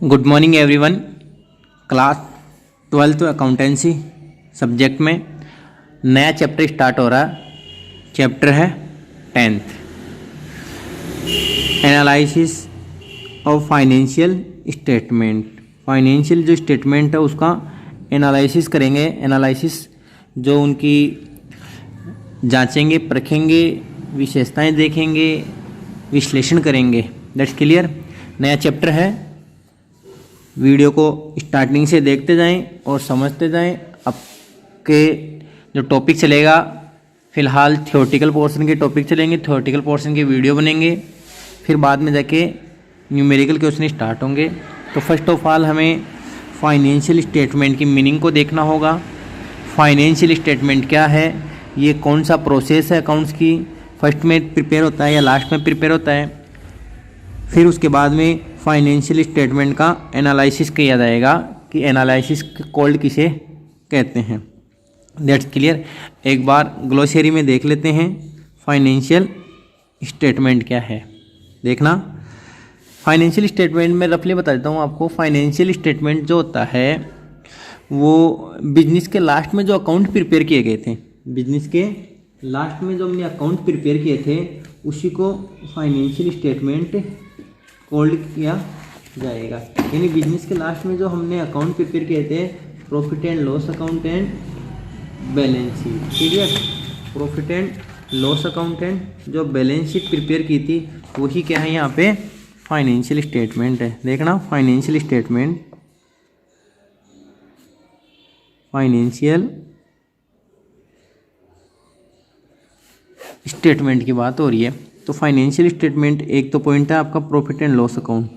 Good morning everyone. Class 12th accountancy subject में नया chapter start हो रहा है। चैप्टर है 10th, analysis of financial statement. Financial जो स्टेटमेंट है उसका एनालिसिस करेंगे। एनालिसिस जो उनकी जांचेंगे, परखेंगे, विशेषताएं देखेंगे, विश्लेषण करेंगे। That's clear. नया चैप्टर है। वीडियो को स्टार्टिंग से देखते जाएं और समझते जाएं। आपके जो टॉपिक चलेगा, फ़िलहाल थ्योरेटिकल पोर्शन के टॉपिक चलेंगे, थ्योरेटिकल पोर्शन के वीडियो बनेंगे, फिर बाद में जाके न्यूमेरिकल क्वेश्चन स्टार्ट होंगे। तो फर्स्ट ऑफ ऑल हमें फाइनेंशियल स्टेटमेंट की मीनिंग को देखना होगा। फाइनेंशियल स्टेटमेंट क्या है, ये कौन सा प्रोसेस है अकाउंट्स की, फर्स्ट में प्रिपेयर होता है या लास्ट में प्रिपेयर होता है। फिर उसके बाद में फाइनेंशियल स्टेटमेंट का एनालिसिस किया जाएगा कि एनालिसिस कॉल्ड किसे कहते हैं। That's clear. एक बार ग्लोसरी में देख लेते हैं फाइनेंशियल स्टेटमेंट क्या है। देखना, फाइनेंशियल स्टेटमेंट में रफली बता देता हूँ आपको। फाइनेंशियल स्टेटमेंट जो होता है वो बिजनेस के लास्ट में जो अकाउंट प्रिपेयर किए गए थे, बिजनेस के लास्ट में जो हमने अकाउंट प्रिपेयर किए थे उसी को फाइनेंशियल स्टेटमेंट कॉल्ड किया जाएगा। यानी बिजनेस के लास्ट में जो हमने अकाउंट प्रिपेयर किए थे, profit and loss account and balance sheet. Clear. Profit and loss account and जो बैलेंस शीट प्रिपेयर की थी वही क्या है यहाँ पे फाइनेंशियल स्टेटमेंट है। देखना, फाइनेंशियल स्टेटमेंट, फाइनेंशियल स्टेटमेंट की बात हो रही है। तो फाइनेंशियल स्टेटमेंट एक तो पॉइंट है आपका profit and loss account,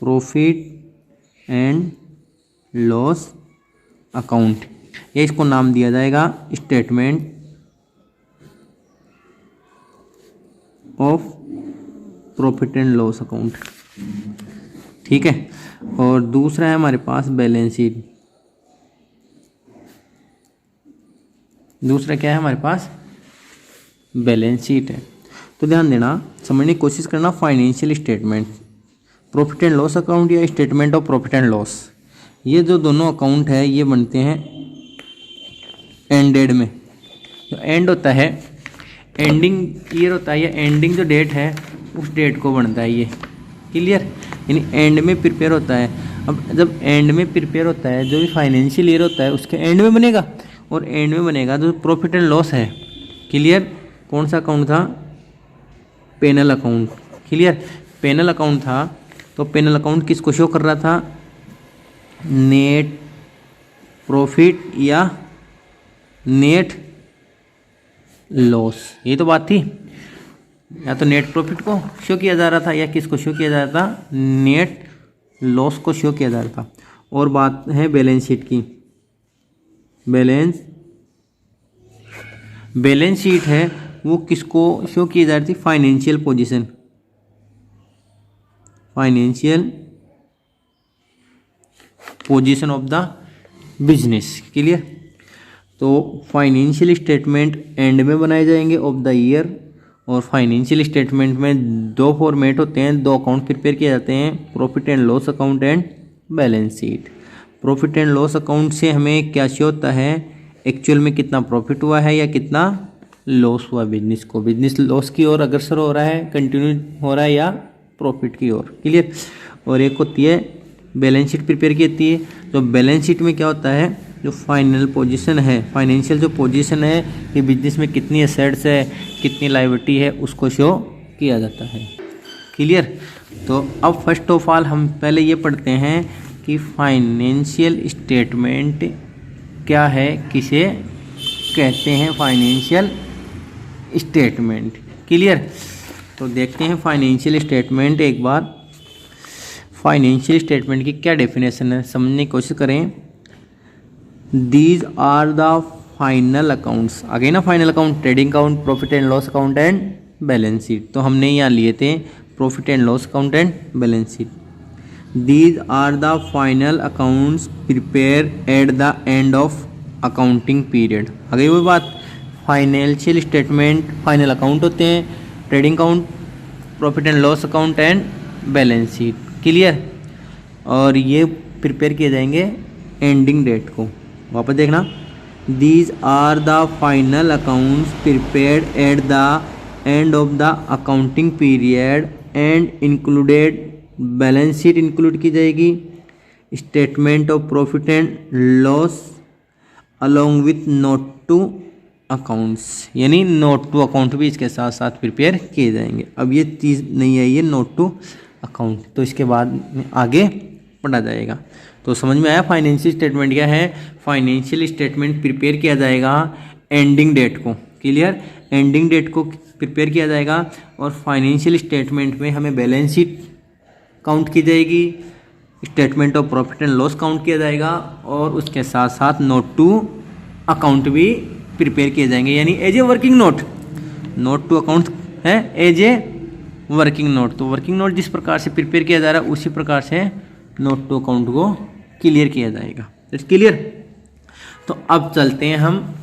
profit and loss account, ये इसको नाम दिया जाएगा statement of profit and loss account. ठीक है। और दूसरा है हमारे पास बैलेंस शीट। दूसरा क्या है हमारे पास, बैलेंस शीट है। तो ध्यान देना, समझने की कोशिश करना। Financial statement, profit and loss account या statement of profit and loss, ये जो दोनों अकाउंट है ये बनते हैं एंडेड में। जो एंड होता है, एंडिंग ईयर होता है या एंडिंग जो डेट है उस डेट को बनता है ये। क्लियर। यानी एंड में प्रिपेयर होता है। अब जब एंड में प्रिपेयर होता है, जो भी फाइनेंशियल ईयर होता है उसके एंड में बनेगा, और एंड में बनेगा जो प्रॉफिट एंड लॉस है। क्लियर। कौन सा अकाउंट था, penal account. Clear. Penal account था तो पेनल अकाउंट किसको शो कर रहा था, नेट प्रॉफिट या नेट लॉस, ये तो बात थी। या तो नेट प्रॉफिट को शो किया जा रहा था या किसको शो किया जा रहा था, नेट लॉस को शो किया जा रहा था। और बात है बैलेंस शीट की। बैलेंस शीट है वो किसको शो की जा रही थी, financial position, financial position of the business. Clear. तो फाइनेंशियल स्टेटमेंट एंड में बनाए जाएंगे ऑफ द ईयर। और फाइनेंशियल स्टेटमेंट में दो फॉर्मेट होते हैं, दो अकाउंट प्रिपेयर किए जाते हैं, profit and loss account and balance sheet. Profit and loss account से हमें क्या शो होता है, एक्चुअल में कितना प्रॉफिट हुआ है या कितना लॉस हुआ बिजनेस को, बिजनेस लॉस की ओर अग्रसर हो रहा है, कंटिन्यू हो रहा है या प्रॉफिट की ओर। क्लियर। और एक होती है बैलेंस शीट प्रिपेयर की जाती है। तो बैलेंस शीट में क्या होता है, जो फाइनल पोजीशन है, फाइनेंशियल जो पोजीशन है कि बिजनेस में कितनी एसेट्स है, कितनी लायबिलिटी है, उसको शो किया जाता है। क्लियर। तो अब फर्स्ट ऑफ ऑल हम पहले ये पढ़ते हैं कि फाइनेंशियल स्टेटमेंट क्या है, किसे कहते हैं फाइनेंशियल स्टेटमेंट। क्लियर। तो देखते हैं फाइनेंशियल स्टेटमेंट। एक बार फाइनेंशियल स्टेटमेंट की क्या डेफिनेशन है समझने की कोशिश करें। These are the final accounts, आगे ना final account, trading account, profit and loss account and balance sheet. तो हमने यहाँ लिए थे profit and loss account and balance sheet. These are the final accounts prepare at the end of accounting period. आगे वो बात, फाइनेंशियल स्टेटमेंट फाइनल अकाउंट होते हैं, trading account, profit and loss account and balance sheet. Clear. और ये prepare किए जाएंगे ending date को। वापस देखना, these are the final accounts prepared at the end of the accounting period and included, balance sheet include की जाएगी, statement of profit and loss along with note to accounts, यानी note to account भी इसके साथ साथ prepare किए जाएंगे। अब ये चीज़ नहीं आई है नोट टू अकाउंट, तो इसके बाद में आगे पढ़ा जाएगा। तो समझ में आया फाइनेंशियल स्टेटमेंट क्या है। फाइनेंशियल स्टेटमेंट प्रिपेयर किया जाएगा एंडिंग डेट को, क्लियर, एंडिंग डेट को प्रिपेयर किया जाएगा और फाइनेंशियल स्टेटमेंट में हमें बैलेंस शीट काउंट की जाएगी, statement of profit and loss count किया जाएगा और उसके साथ साथ नोट टू अकाउंट भी प्रिपेयर किए जाएंगे, यानी as a working note. Note to account है एज ए वर्किंग नोट, तो वर्किंग नोट जिस प्रकार से प्रिपेयर किया जा रहा है उसी प्रकार से नोट टू अकाउंट को क्लियर किया जाएगा। It's clear. तो अब चलते हैं हम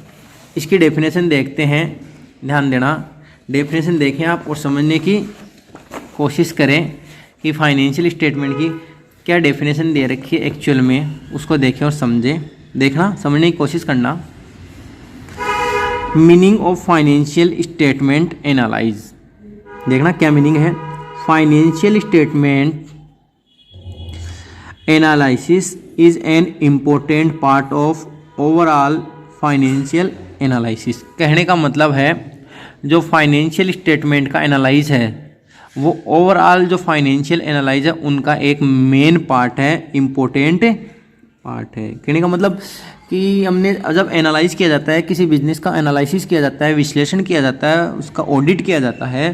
इसकी डेफिनेशन देखते हैं। ध्यान देना, डेफिनेशन देखें आप और समझने की कोशिश करें कि फाइनेंशियल स्टेटमेंट की क्या डेफिनेशन दे रखी है एक्चुअल में, उसको देखें और समझें। देखना, समझने की कोशिश करना। Meaning of financial statement analyse, देखना क्या मीनिंग है। Financial statement analysis is an important part of overall financial analysis. कहने का मतलब है जो फाइनेंशियल स्टेटमेंट का एनालाइज है वो ओवरऑल जो फाइनेंशियल एनालाइज है उनका एक मेन पार्ट है, इम्पोर्टेंट पार्ट है। कहने का मतलब कि हमने जब एनालाइज किया जाता है, किसी बिजनेस का एनालिसिस किया जाता है, विश्लेषण किया जाता है, उसका ऑडिट किया जाता है,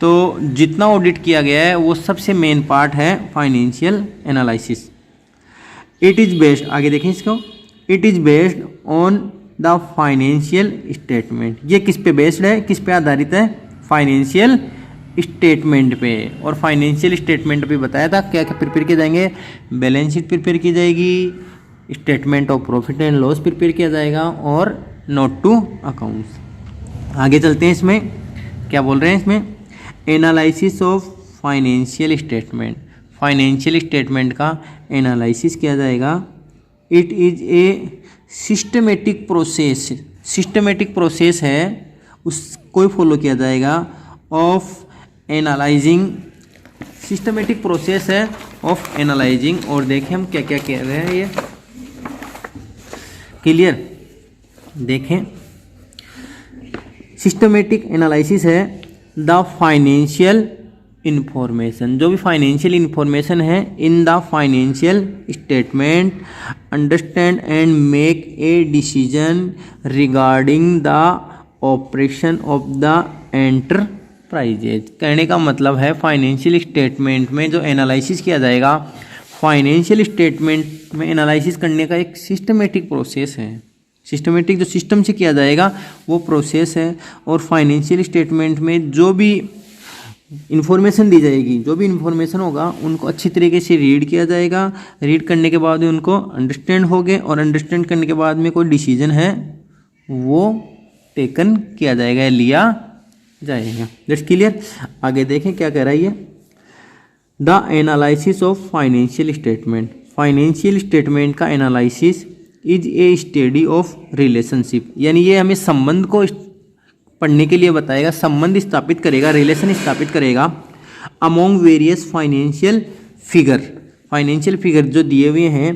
तो जितना ऑडिट किया गया है वो सबसे मेन पार्ट है financial analysis. It is based, आगे देखें इसको, it is based on the financial statement. ये किस पे बेस्ड है, किस पे आधारित है, फाइनेंशियल स्टेटमेंट पे। और फाइनेंशियल स्टेटमेंट पे बताया था क्या क्या प्रिपेयर किए जाएंगे, बैलेंस शीट प्रिपेयर की जाएगी, statement of profit and loss prepare किया जाएगा और नोट टू अकाउंट्स। आगे चलते हैं, इसमें क्या बोल रहे हैं, इसमें analysis of financial statement. Financial statement का एनालिसिस किया जाएगा। It is a systematic process, systematic process है उसको फॉलो किया जाएगा ऑफ एनालाइजिंग, सिस्टमेटिक प्रोसेस है ऑफ एनालाइजिंग। और देखें हम क्या क्या कह रहे हैं, ये क्लियर देखें। सिस्टमेटिक एनालिसिस है द फाइनेंशियल इंफॉर्मेशन, जो भी फाइनेंशियल इंफॉर्मेशन है इन the financial statement, understand and make a decision regarding the operation of the enterprises. कहने का मतलब है फाइनेंशियल स्टेटमेंट में जो एनालिसिस किया जाएगा, फाइनेंशियल स्टेटमेंट में एनालिसिस करने का एक सिस्टमेटिक प्रोसेस है, सिस्टमेटिक जो सिस्टम से किया जाएगा वो प्रोसेस है। और फाइनेंशियल स्टेटमेंट में जो भी इंफॉर्मेशन दी जाएगी, जो भी इंफॉर्मेशन होगा उनको अच्छी तरीके से रीड किया जाएगा, रीड करने के बाद उनको अंडरस्टैंड होंगे और अंडरस्टैंड करने के बाद में कोई डिसीजन है वो टेकन किया जाएगा, लिया जाएगा। That's clear. आगे देखें क्या कह रहा है ये, the analysis of financial statement. Financial statement का analysis is a study of relationship, यानी ये हमें संबंध को पढ़ने के लिए बताएगा, संबंध स्थापित करेगा, रिलेशन स्थापित करेगा among various financial figure. Financial figure जो दिए हुए हैं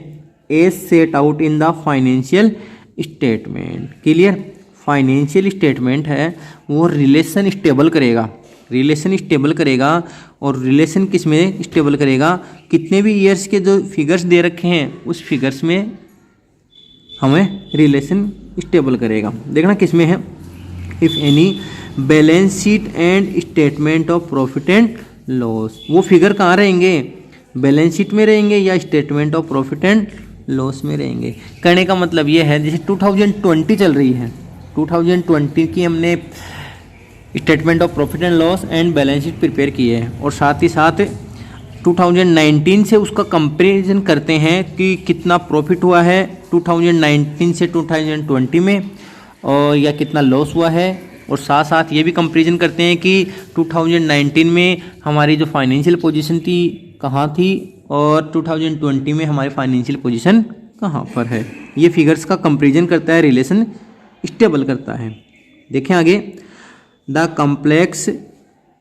as set out in the financial statement. Clear. Financial statement है वो रिलेशन स्टेबल करेगा, रिलेशन स्टेबल करेगा। और रिलेशन किस में स्टेबल करेगा, कितने भी ईयर्स के जो फिगर्स दे रखे हैं उस फिगर्स में हमें रिलेशन स्टेबल करेगा। देखना किस में है, if any balance sheet and statement of profit and loss. वो फिगर कहाँ रहेंगे, बैलेंस शीट में रहेंगे या statement of profit and loss में रहेंगे। कहने का मतलब ये है जैसे 2020 चल रही है, 2020 की हमने statement of profit and loss and balance sheet prepare की है और साथ ही साथ 2019 से उसका कंपैरिजन करते हैं कि कितना प्रॉफिट हुआ है 2019 से 2020 में और या कितना लॉस हुआ है। और साथ साथ ये भी कंपैरिजन करते हैं कि 2019 में हमारी जो फाइनेंशियल पोजीशन थी कहाँ थी और 2020 में हमारी फाइनेंशियल पोजीशन कहाँ पर है। ये फिगर्स का कंपैरिजन करता है, रिलेशन स्टेबल करता है। देखें आगे, द कॉम्प्लेक्स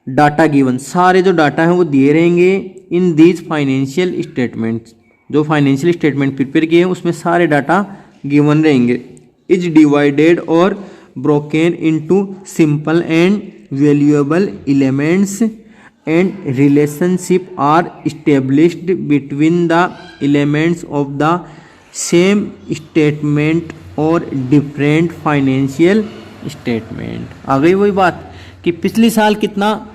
डाटा गिवन, सारे जो डाटा हैं वो दिए रहेंगे इन दीज फाइनेंशियल स्टेटमेंट्स, जो फाइनेंशियल स्टेटमेंट प्रिपेयर किए हैं उसमें सारे डाटा गिवन रहेंगे। इज डिवाइडेड और broken into simple and valuable elements and relationship are established between the elements of the same statement और डिफरेंट फाइनेंशियल स्टेटमेंट। आ गई वही बात कि पिछले साल कितना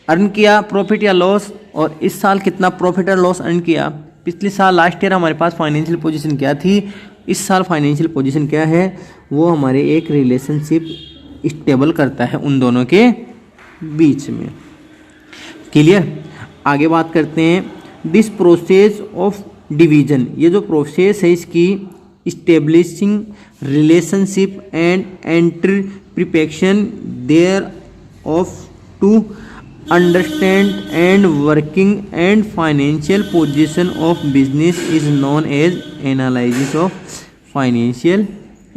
अर्न किया प्रॉफिट या लॉस, और इस साल कितना प्रॉफिट और लॉस अर्न किया। पिछले साल लास्ट ईयर हमारे पास फाइनेंशियल पोजीशन क्या थी, इस साल फाइनेंशियल पोजीशन क्या है, वो हमारे एक रिलेशनशिप स्टेबल करता है उन दोनों के बीच में। क्लियर। आगे बात करते हैं दिस प्रोसेस ऑफ डिवीजन, ये जो प्रोसेस है इसकी establishing relationship and interpretation thereof to understand and working and financial position of business is known as analysis of financial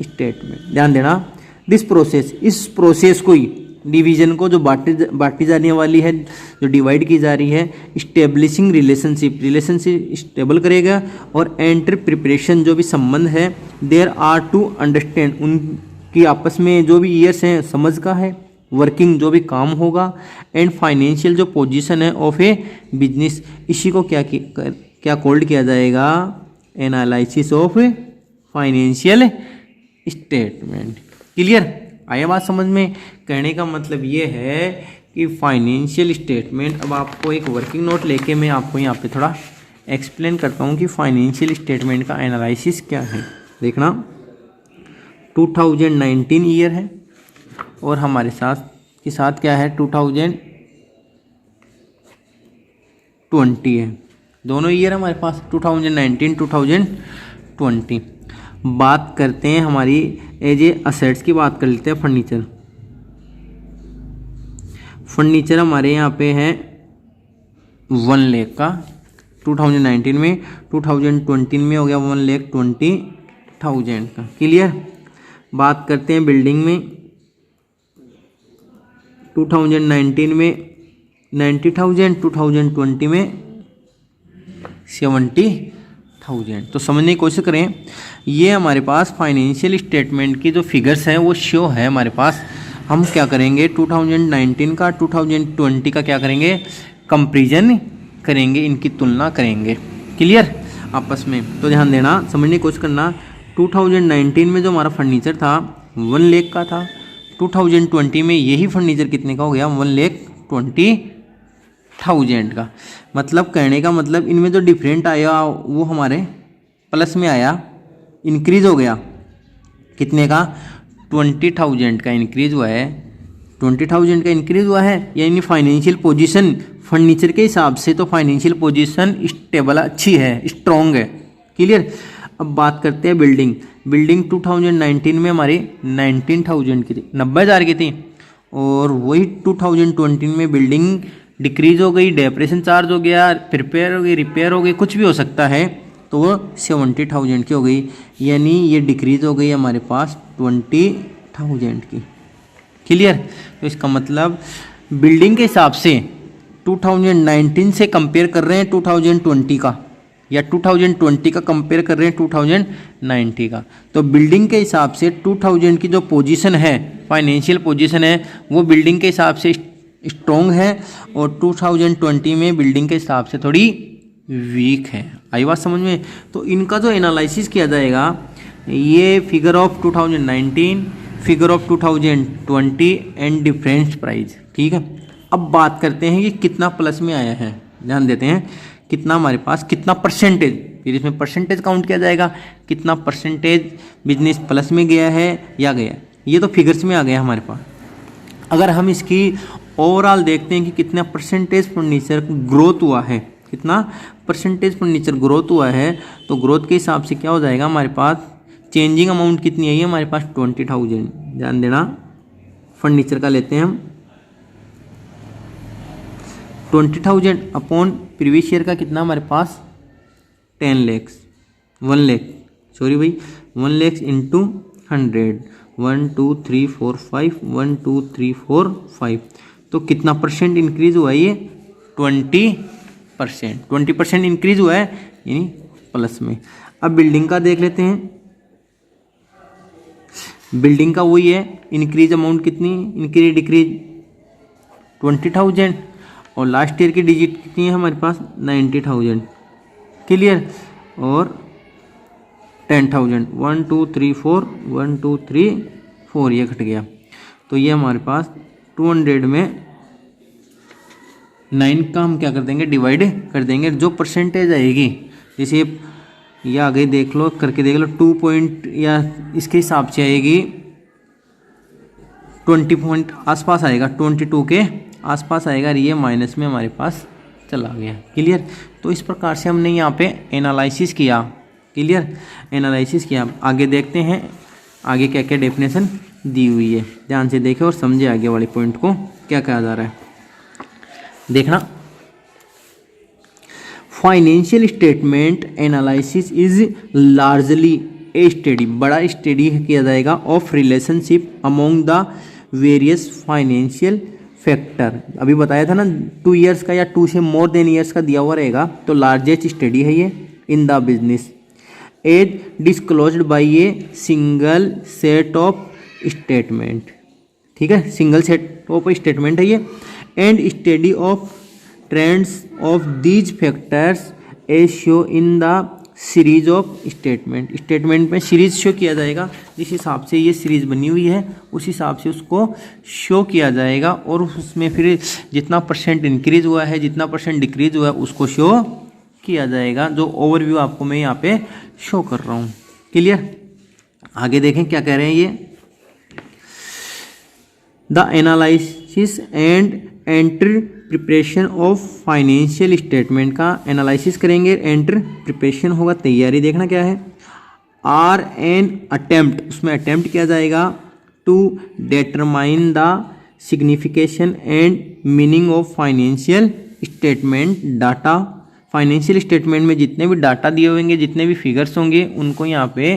statement. ध्यान देना, दिस प्रोसेस, इस प्रोसेस को ही, डिवीजन को जो बांटी जाने वाली है, जो डिवाइड की जा रही है, इस्टेब्लिशिंग रिलेशनशिप स्टेबल करेगा, और एंटर प्रिपरेशन जो भी संबंध है, देयर आर टू अंडरस्टैंड, उनकी आपस में जो भी ईयर्स हैं समझ का है, वर्किंग जो भी काम होगा, एंड फाइनेंशियल जो पोजीशन है ऑफ ए बिजनेस, इसी को क्या कॉल्ड किया जाएगा, analysis of financial statement. Clear. आया बात समझ में। कहने का मतलब ये है कि फाइनेंशियल स्टेटमेंट, अब आपको एक वर्किंग नोट लेके मैं आपको यहाँ पे थोड़ा एक्सप्लेन करता हूँ कि फाइनेंशियल स्टेटमेंट का एनालिसिस क्या है। देखना, 2019 ईयर है और हमारे साथ क्या है, 2020 है। दोनों ईयर हमारे पास 2019 2020। बात करते हैं हमारी एज ए असेट्स की, बात कर लेते हैं। फर्नीचर हमारे यहाँ पे है 1 लाख का 2019 में, 2020 में हो गया 1,20,000 का। क्लियर। बात करते हैं बिल्डिंग में, 2019 में 90,000, 2020 में 70,000। तो समझने की कोशिश करें, ये हमारे पास फाइनेंशियल स्टेटमेंट की जो फिगर्स हैं वो शो है हमारे पास। हम क्या करेंगे, 2019 का 2020 का क्या करेंगे, कंपैरिजन करेंगे, इनकी तुलना करेंगे। क्लियर आपस में। तो ध्यान देना, समझने की कोशिश करना। 2019 में जो हमारा फर्नीचर था 1 लाख का था, 2020 में यही फर्नीचर कितने का हो गया, 1,20,000 का। मतलब कहने का मतलब इनमें जो डिफरेंट आया वो हमारे प्लस में आया, इंक्रीज हो गया। कितने का, 20,000 का इंक्रीज हुआ है। 20,000 का इंक्रीज हुआ है, यानी फाइनेंशियल पोजीशन फर्नीचर के हिसाब से तो फाइनेंशियल पोजीशन स्टेबल, अच्छी है, स्ट्रॉन्ग है। क्लियर। अब बात करते हैं बिल्डिंग। 2019 में हमारी 19,000 की थी, 90,000 की थी, और वही 2020 में बिल्डिंग डिक्रीज हो गई, डेप्रेशन चार्ज हो गया, प्रिपेयर हो गई, रिपेयर हो गई, कुछ भी हो सकता है, तो वो 70,000 की हो गई, यानी ये डिक्रीज हो गई हमारे पास 20,000 की। क्लियर। तो इसका मतलब बिल्डिंग के हिसाब से 2019 से कंपेयर कर रहे हैं 2020 का, या 2020 का कंपेयर कर रहे हैं 2019 का। तो बिल्डिंग के हिसाब से 2000 की जो पोजीशन है, फाइनेंशियल पोजीशन है, वो बिल्डिंग के हिसाब से स्ट्रॉन्ग है, और 2020 में बिल्डिंग के हिसाब से थोड़ी वीक है। आई बात समझ में। तो इनका जो एनालिसिस किया जाएगा, ये figure of 2019, figure of 2020 and difference price. ठीक है। अब बात करते हैं कि कितना प्लस में आया है। ध्यान देते हैं, कितना हमारे पास, कितना परसेंटेज, फिर इसमें परसेंटेज काउंट किया जाएगा, कितना परसेंटेज बिजनेस प्लस में गया है या गया। ये तो फिगर्स में आ गया हमारे पास। अगर हम इसकी ओवरऑल देखते हैं कि कितना परसेंटेज फर्नीचर ग्रोथ हुआ है, कितना परसेंटेज फर्नीचर ग्रोथ हुआ है, तो ग्रोथ के हिसाब से क्या हो जाएगा हमारे पास, चेंजिंग अमाउंट कितनी आई है हमारे पास, 20,000। ध्यान देना, फर्नीचर का लेते हैं हम। 20,000 अपॉन प्रीवियस ईयर का कितना हमारे पास 10 lakhs 1 लाख सॉरी भाई 1 lakhs इंटू 100 1 2 3 4 5 1 2 3 4 5 तो कितना परसेंट इंक्रीज हुआ है ये 20% इंक्रीज हुआ है यानी प्लस में। अब बिल्डिंग का देख लेते हैं। बिल्डिंग का वही है इंक्रीज अमाउंट कितनी इंक्रीज डिक्रीज 20,000 और लास्ट ईयर की डिजिट कितनी है हमारे पास 90,000 क्लियर और 10,000 1 2 3 4 1 2 3 4 ये घट गया तो ये हमारे पास 200 में 9 का हम क्या कर देंगे डिवाइड कर देंगे। जो परसेंटेज आएगी जैसे ये आगे देख लो करके देख लो 2 पॉइंट या इसके हिसाब से आएगी 20 पॉइंट आसपास आएगा 22 के आसपास आएगा और ये माइनस में हमारे पास चला गया क्लियर। तो इस प्रकार से हमने यहाँ पे एनालिसिस किया क्लियर एनालिसिस किया। आगे देखते हैं आगे क्या क्या डेफिनेशन दी हुई है ध्यान से देखें और समझे आगे वाले पॉइंट को क्या कहा जा रहा है देखना। Financial statement analysis is largely A study बड़ा स्टडी किया जाएगा of relationship among the various financial factor. अभी बताया था ना 2 ईयर्स का या 2 से मोर देन ईयर्स का दिया हुआ रहेगा तो लार्जेस्ट स्टडी है ये in the business as disclosed by a single set of statement ठीक है सिंगल सेट ऑफ स्टेटमेंट है ये and study of trends of these factors as show in the series of statement में series show किया जाएगा जिस हिसाब से ये सीरीज बनी हुई है उस हिसाब से उसको शो किया जाएगा और उसमें फिर जितना परसेंट इंक्रीज हुआ है जितना परसेंट डिक्रीज हुआ है उसको शो किया जाएगा। जो ओवरव्यू आपको मैं यहाँ पे शो कर रहा हूँ क्लियर। आगे देखें क्या कह रहे हैं ये the analysis and interpretation of financial statement का एनालिसिस करेंगे एंटर प्रिपरेशन होगा तैयारी देखना क्या है आर एन अटेम्प्ट उसमें अटेम्प्ट किया जाएगा to determine the signification and meaning of financial statement data. Financial statement में जितने भी डाटा दिए होंगे जितने भी फिगर्स होंगे उनको यहाँ पे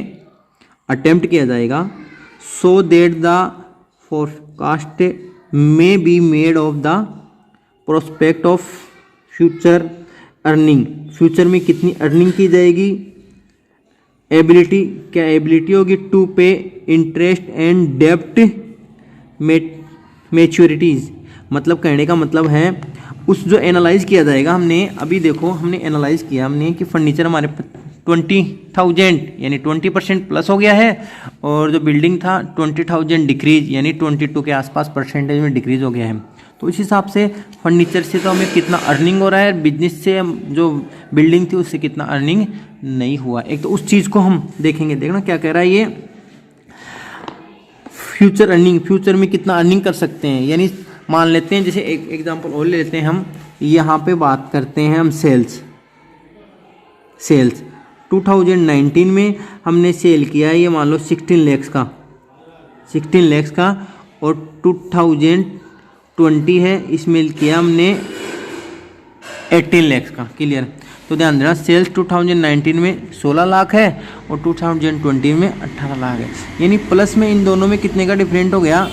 अटेम्प्ट किया जाएगा so that the forecast may be made of the prospect of future earning. Future में कितनी अर्निंग की जाएगी एबिलिटी क्या एबिलिटी होगी टू पे इंटरेस्ट एंड डेब्ट मैच्योरिटीज़। मतलब कहने का मतलब है उस जो एनालाइज किया जाएगा हमने अभी देखो हमने एनालाइज किया हमने कि फर्नीचर हमारे 20,000 यानी 20% प्लस हो गया है और जो बिल्डिंग था 20,000 डिक्रीज यानी 22 के आसपास परसेंटेज में डिक्रीज हो गया है। तो इस हिसाब से फर्नीचर से तो हमें कितना अर्निंग हो रहा है बिजनेस से जो बिल्डिंग थी उससे कितना अर्निंग नहीं हुआ। एक तो उस चीज़ को हम देखेंगे देखना क्या कह रहा है ये फ्यूचर अर्निंग फ्यूचर में कितना अर्निंग कर सकते हैं। यानी मान लेते हैं जैसे एक एग्जांपल और ले लेते हैं हम यहाँ पे बात करते हैं हम सेल्स 2019 में हमने सेल किया है ये मान लो 16 lakhs का और 2020 है इसमें किया हमने 18 lakhs का क्लियर। तो ध्यान देना सेल्स 2019 में 16 लाख है और 2020 में 18 लाख है यानी प्लस में इन दोनों में कितने का डिफरेंट हो गया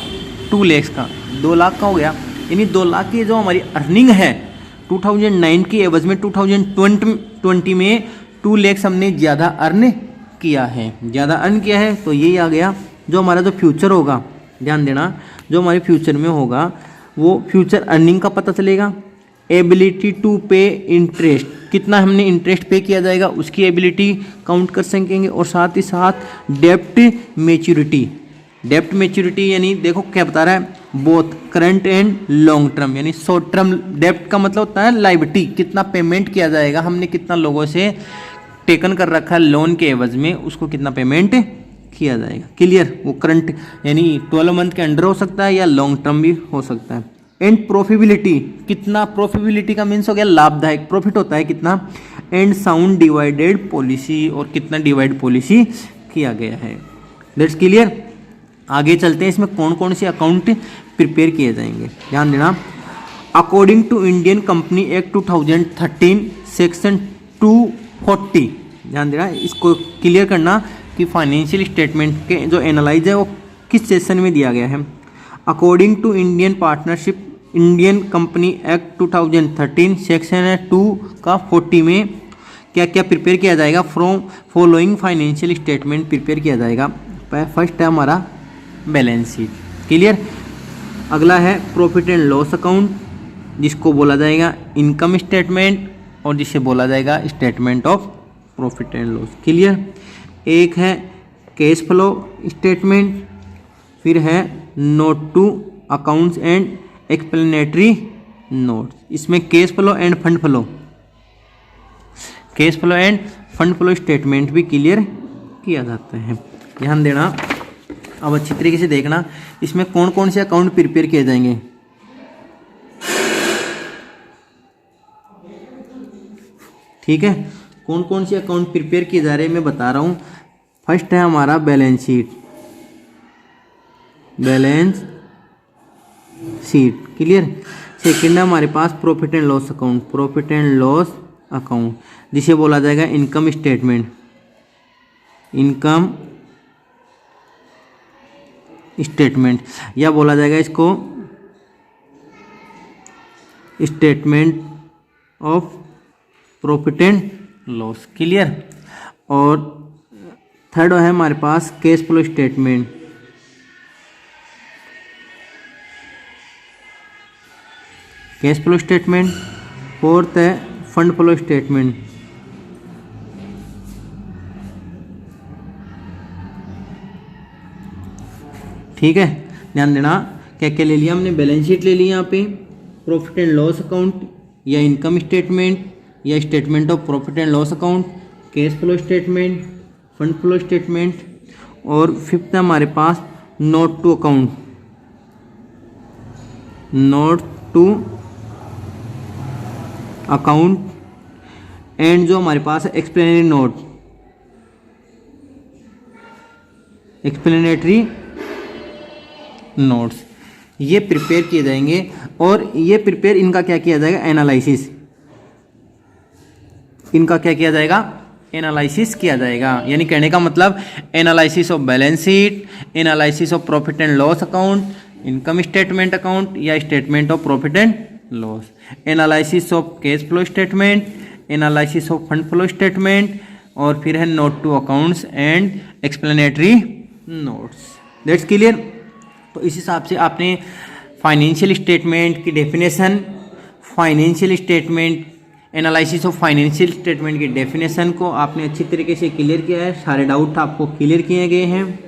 2 lakhs का 2 लाख का हो गया। यानी 2 लाख की जो हमारी अर्निंग है 2009 की एवज में 2020 में 2 lakhs हमने ज़्यादा अर्न किया है तो यही आ गया। जो हमारा जो फ्यूचर होगा ध्यान देना जो हमारे फ्यूचर में होगा वो फ्यूचर अर्निंग का पता चलेगा। एबिलिटी टू पे इंटरेस्ट कितना हमने इंटरेस्ट पे किया जाएगा उसकी एबिलिटी काउंट कर सकेंगे और साथ ही साथ डेप्ट मैच्योरिटी यानी देखो क्या बता रहा है both current and long term यानी शॉर्ट टर्म डेप्ट का मतलब होता है लायबिलिटी कितना पेमेंट किया जाएगा हमने कितना लोगों से टेकन कर रखा है लोन के एवज में उसको कितना पेमेंट किया जाएगा क्लियर। वो करंट यानी 12 मंथ के अंडर हो सकता है या लॉन्ग टर्म भी हो सकता है। एंड प्रॉफिटेबिलिटी कितना प्रॉफिटेबिलिटी का मीन्स हो गया लाभदायक प्रॉफिट होता है कितना। एंड साउंड डिवाइडेड पॉलिसी और कितना डिवाइड पॉलिसी किया गया है दैट्स क्लियर। आगे चलते हैं इसमें कौन कौन से अकाउंट प्रिपेयर किए जाएंगे ध्यान देना। According to Indian company act 2013 section 240, ध्यान देना, इसको क्लियर करना कि फाइनेंशियल स्टेटमेंट के जो एनालाइज है वो किस सेक्शन में दिया गया है। According to Indian company act 2013 section 2 का 40 में क्या क्या प्रिपेयर किया जाएगा, from following financial statement prepare किया जाएगा। फर्स्ट है हमारा बैलेंस शीट, क्लियर। अगला है प्रॉफिट एंड लॉस अकाउंट, जिसको बोला जाएगा इनकम स्टेटमेंट और जिसे बोला जाएगा statement of profit and loss, clear. एक है कैश फ्लो स्टेटमेंट, फिर है note to accounts and explanatory notes. इसमें cash flow and fund flow statement भी क्लियर किया जाता है, ध्यान देना। अब अच्छी तरीके से देखना इसमें कौन कौन से अकाउंट प्रिपेयर किए जाएंगे। ठीक है, कौन कौन से अकाउंट प्रिपेयर किए जा रहे हैं मैं बता रहा हूं। फर्स्ट है हमारा बैलेंस शीट, क्लियर। सेकंड है हमारे पास प्रॉफिट एंड लॉस अकाउंट, जिसे बोला जाएगा इनकम स्टेटमेंट या बोला जाएगा इसको statement of profit and loss, clear. और थर्ड है हमारे पास कैश फ्लो स्टेटमेंट, फोर्थ है फंड फ्लो स्टेटमेंट, ठीक है। ध्यान देना क्या क्या ले लिया हमने, बैलेंस शीट ले लिया यहाँ पे, प्रॉफिट एंड लॉस अकाउंट या इनकम स्टेटमेंट या statement of profit and loss account, cash flow statement, fund flow statement, और फिफ्थ है हमारे पास नोट टू अकाउंट एंड जो हमारे पास है एक्सप्लेनेटरी नोट्स, ये प्रिपेयर किए जाएंगे। और ये प्रिपेयर इनका क्या किया जाएगा, एनालिसिस किया जाएगा। यानी कहने का मतलब analysis of balance sheet, analysis of profit and loss account, income statement account या statement of profit and loss, analysis of cash flow statement, analysis of fund flow statement, और फिर है note to accounts and explanatory notes. That's clear. तो इस हिसाब से आपने financial statement की definition, analysis of financial statement की डेफिनेशन को आपने अच्छी तरीके से क्लियर किया है, सारे डाउट आपको क्लियर किए गए हैं।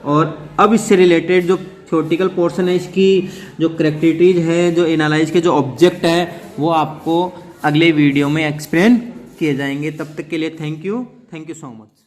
और अब इससे रिलेटेड जो थ्योरेटिकल पोर्शन है, इसकी जो करैक्टरिस्टिक्स है, जो एनालाइज के जो ऑब्जेक्ट है, वो आपको अगले वीडियो में एक्सप्लेन किए जाएंगे। तब तक के लिए थैंक यू सो मच।